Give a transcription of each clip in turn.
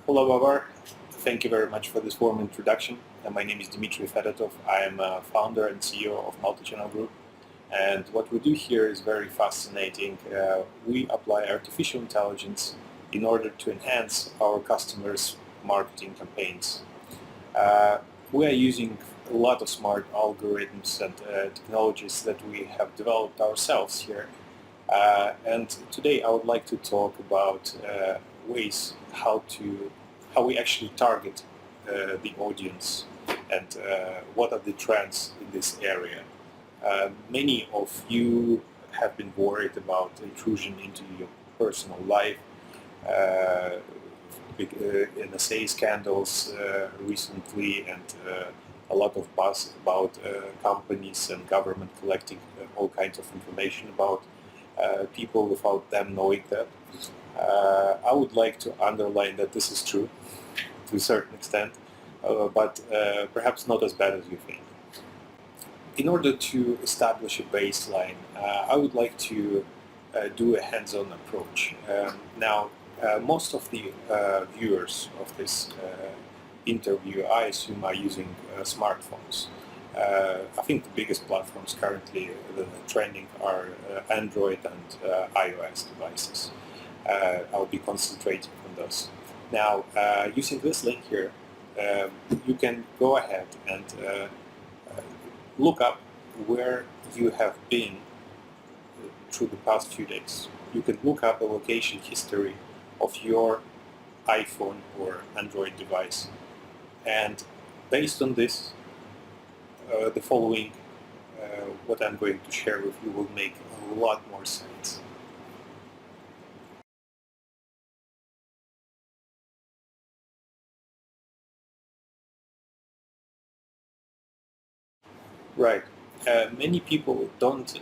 Hello, Babar. Thank you very much for this warm introduction. My name is Dmitry Fedotov. I am a founder and CEO of Multichannel Group. And what we do here is very fascinating. We apply artificial intelligence in order to enhance our customers' marketing campaigns. Uh, we are using a lot of smart algorithms and technologies that we have developed ourselves here. And today I would like to talk about ways how we actually target the audience and what are the trends in this area. Many of you have been worried about intrusion into your personal life. Big NSA scandals recently, and a lot of buzz about companies and government collecting all kinds of information about people without them knowing that. I would like to underline that this is true to a certain extent, but perhaps not as bad as you think. In order to establish a baseline, I would like to do a hands-on approach. Most of the viewers of this interview, I assume, are using smartphones. I think the biggest platforms currently trending are Android and iOS devices. I'll be concentrating on those. Now, using this link here, you can go ahead and look up where you have been through the past few days. You can look up a location history of your iPhone or Android device. And based on this, the following, what I'm going to share with you, will make a lot more sense. Right. Many people don't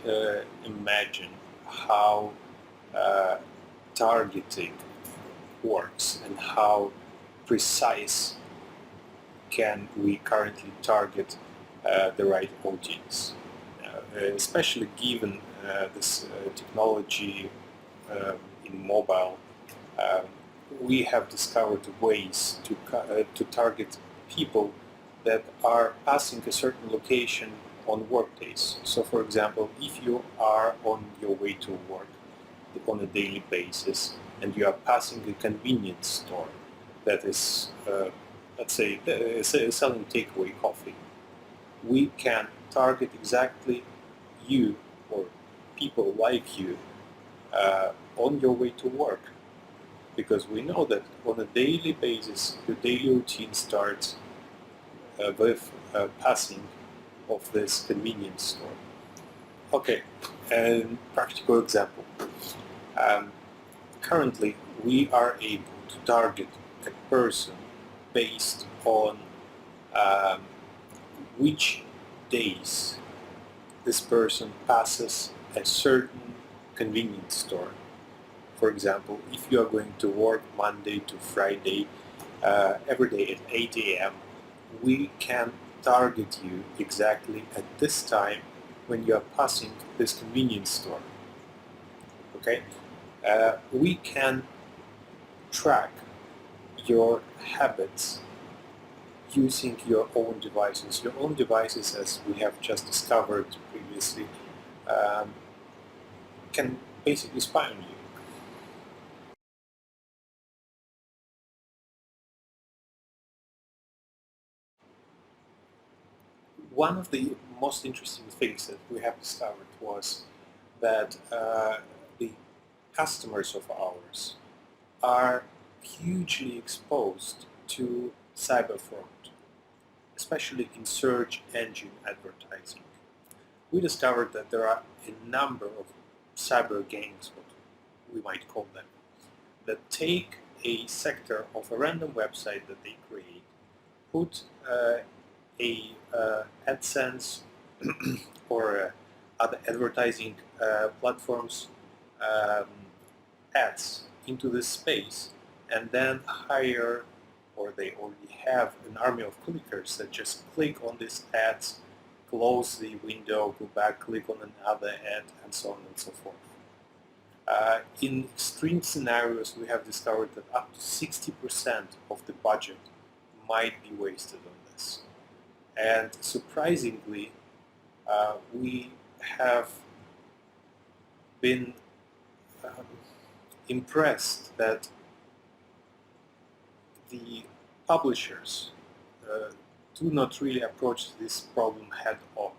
imagine how uh, targeting works and how precise can we currently target the right audience, especially given this technology in mobile. Um, we have discovered ways to target people that are passing a certain location on work days. So, for example, if you are on your way to work on a daily basis and you are passing a convenience store that is, let's say, selling takeaway coffee, we can target exactly you or people like you on your way to work, because we know that on a daily basis your daily routine starts with passing of this convenience store. Okay, a practical example. Um, Currently, we are able to target a person based on um, which days this person passes a certain convenience store. For example, if you are going to work Monday to Friday, every day at 8 a.m., we can target you exactly at this time when you are passing this convenience store. Okay? We can track your habits using your own devices. Your own devices, as we have just discovered previously, um, can basically spy on you. One of the most interesting things that we have discovered was that the customers of ours are hugely exposed to cyber fraud, especially in search engine advertising. We discovered that there are a number of cyber gangs, what we might call them, that take a sector of a random website that they create, put a AdSense or other advertising platforms um, ads into this space, and then hire, or they already have, an army of clickers that just click on these ads, close the window, go back, click on another ad, and so on and so forth. In extreme scenarios, we have discovered that up to 60% of the budget might be wasted on this. And surprisingly, we have been um, impressed that the publishers do not really approach this problem head on.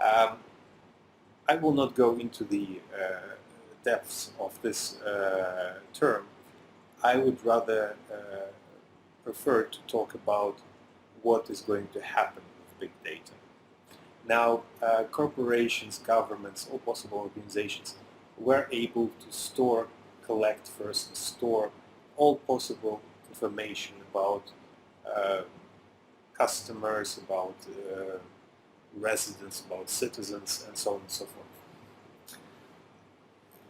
Um, I will not go into the depths of this term. I would rather prefer to talk about what is going to happen with big data. Now, corporations, governments, all possible organizations were able to store, collect first, and store all possible information about uh, customers, about residents, about citizens, and so on and so forth.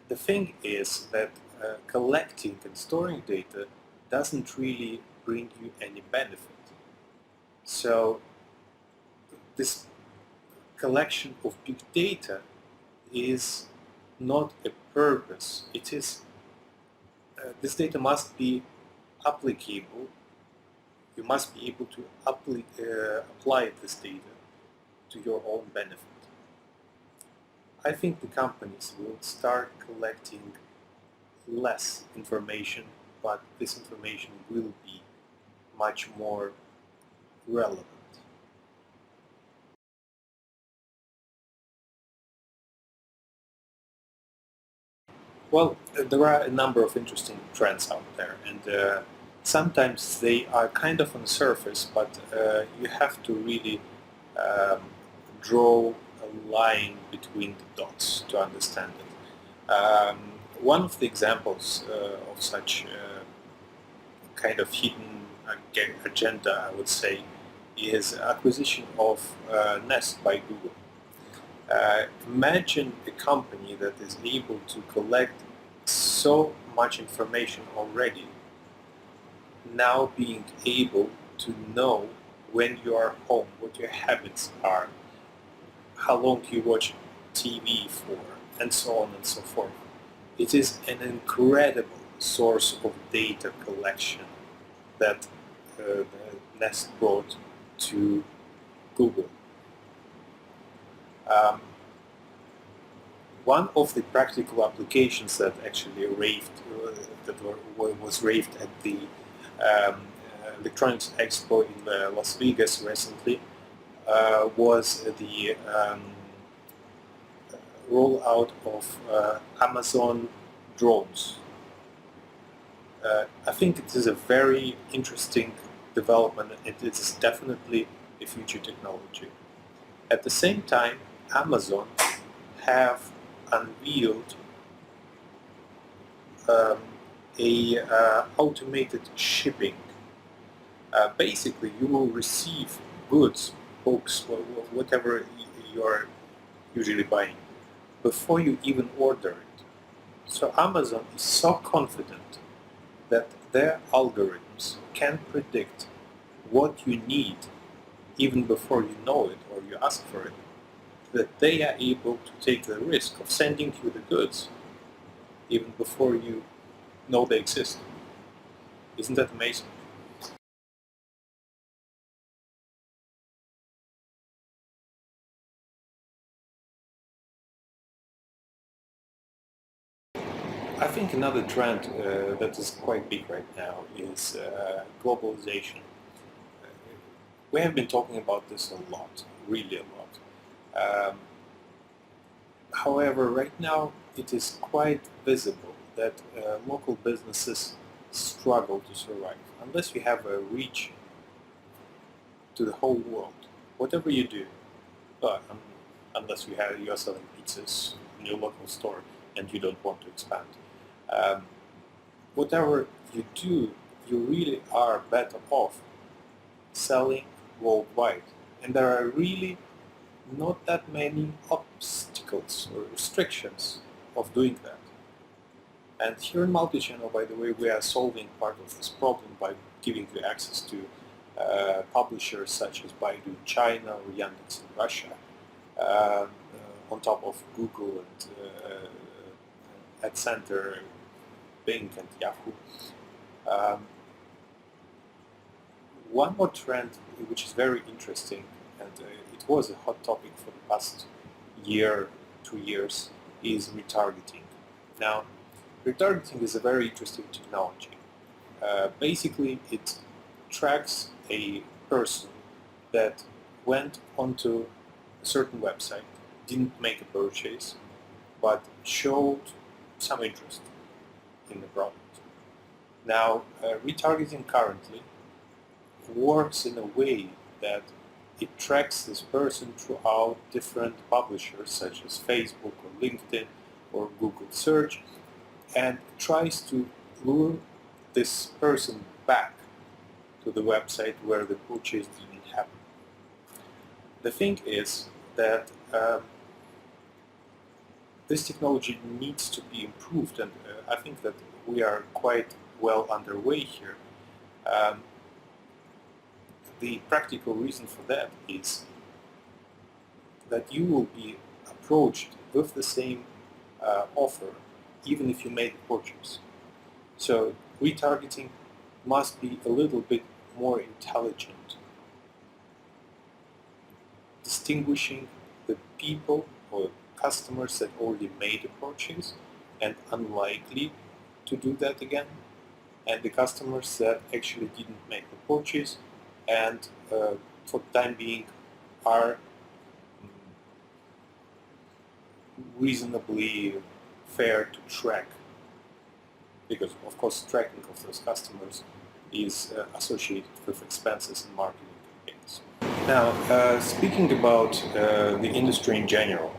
The thing is that collecting and storing data doesn't really bring you any benefit. So this collection of big data is not a purpose. It is this data must be applicable. You must be able to apply this data to your own benefit. I think the companies will start collecting less information, but this information will be much more relevant. Well, there are a number of interesting trends out there, and sometimes they are kind of on the surface, but you have to really um, draw a line between the dots to understand it. One of the examples of such kind of hidden agenda, I would say, is acquisition of Nest by Google. Imagine a company that is able to collect so much information already, now being able to know when you are home, what your habits are, how long you watch TV for, and so on and so forth. It is an incredible source of data collection that the Nest brought to Google. Um, One of the practical applications that actually was raved at the Electronics Expo in Las Vegas recently was the rollout of Amazon drones. I think it is a very interesting development. It is definitely a future technology. At the same time, Amazon have unveiled um, a automated shipping. Basically, you will receive goods, books, whatever you're usually buying, before you even order it. So Amazon is so confident that their algorithms can predict what you need even before you know it or you ask for it, that they are able to take the risk of sending you the goods even before you know they exist. Isn't that amazing? I think another trend that is quite big right now is globalization. We have been talking about this a lot, really a lot. However, right now it is quite visible that local businesses struggle to survive unless you have a reach to the whole world. Whatever you do, but unless you're selling pizzas in your local store and you don't want to expand. Um, Whatever you do, you really are better off selling worldwide. And there are really not that many obstacles or restrictions of doing that. And here in Multichannel, by the way, we are solving part of this problem by giving you access to publishers such as Baidu in China or Yandex in Russia, on top of Google and AdCenter, Bing and Yahoo. One more trend which is very interesting, and it was a hot topic for the past year, 2 years, is retargeting. Now, retargeting is a very interesting technology. Basically, it tracks a person that went onto a certain website, didn't make a purchase, but showed some interest in the product. Now, retargeting currently works in a way that it tracks this person throughout different publishers such as Facebook or LinkedIn or Google search, and tries to lure this person back to the website where the purchase didn't happen. The thing is that this technology needs to be improved, and I think that we are quite well underway here. The practical reason for that is that you will be approached with the same offer even if you made the purchase. So retargeting must be a little bit more intelligent, distinguishing the people or customers that already made a purchase and unlikely to do that again, and the customers that actually didn't make the purchase and for the time being are reasonably fair to track, because of course tracking of those customers is associated with expenses and marketing campaigns. Now, speaking about the industry in general,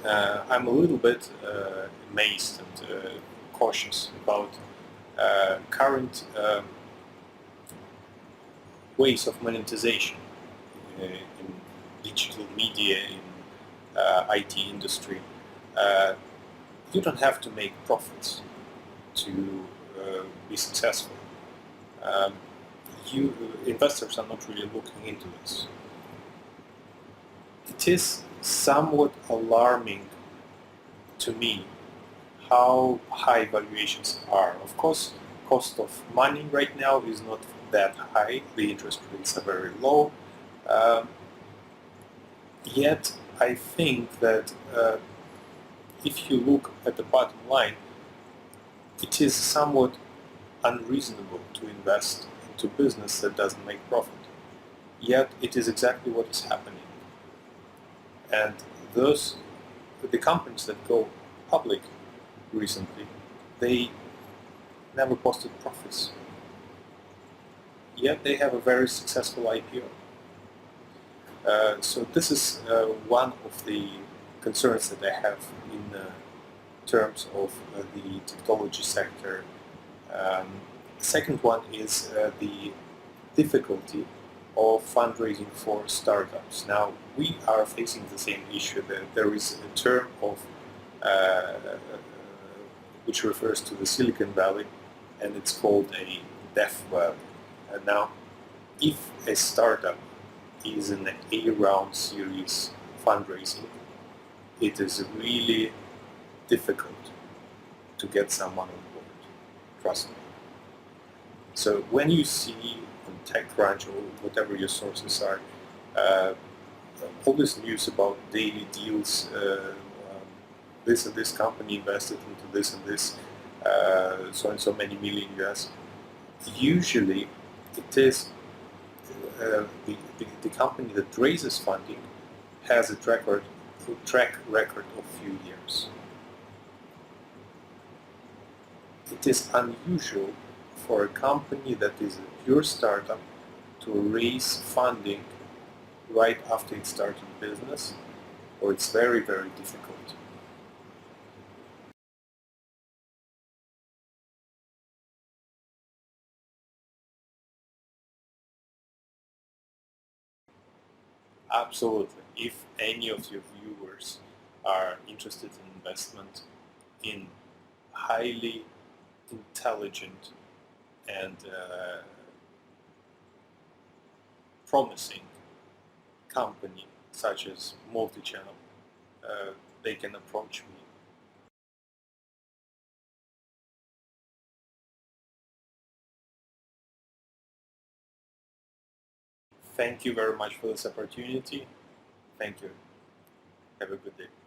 I'm a little bit amazed and cautious about current ways of monetization in digital media, in IT industry. You don't have to make profits to be successful. Investors are not really looking into this. It is somewhat alarming to me how high valuations are. Of course, cost of money right now is not that high. The interest rates are very low. Yet, I think that if you look at the bottom line, it is somewhat unreasonable to invest into business that doesn't make profit. Yet, it is exactly what is happening. And the companies that go public recently, they never posted profits. Yet they have a very successful IPO. So this is one of the concerns that I have in terms of the technology sector. Second one is the difficulty of fundraising for startups. Now, we are facing the same issue. That there is a term of which refers to the Silicon Valley, and it's called a death valley. Now, if a startup is in an A-round series fundraising, it is really difficult to get someone on board. Trust me. So when you see on TechCrunch or whatever your sources are, all this news about daily deals, this and this company invested into this and this, so and so many million US, usually it is the company that raises funding has a track record of few years. It is unusual for a company that is a pure startup to raise funding right after it started business, or it's very, very difficult. Absolutely. If any of your viewers are interested in investment in highly intelligent and promising company such as Multichannel, they can approach me. Thank you very much for this opportunity. Thank you. Have a good day.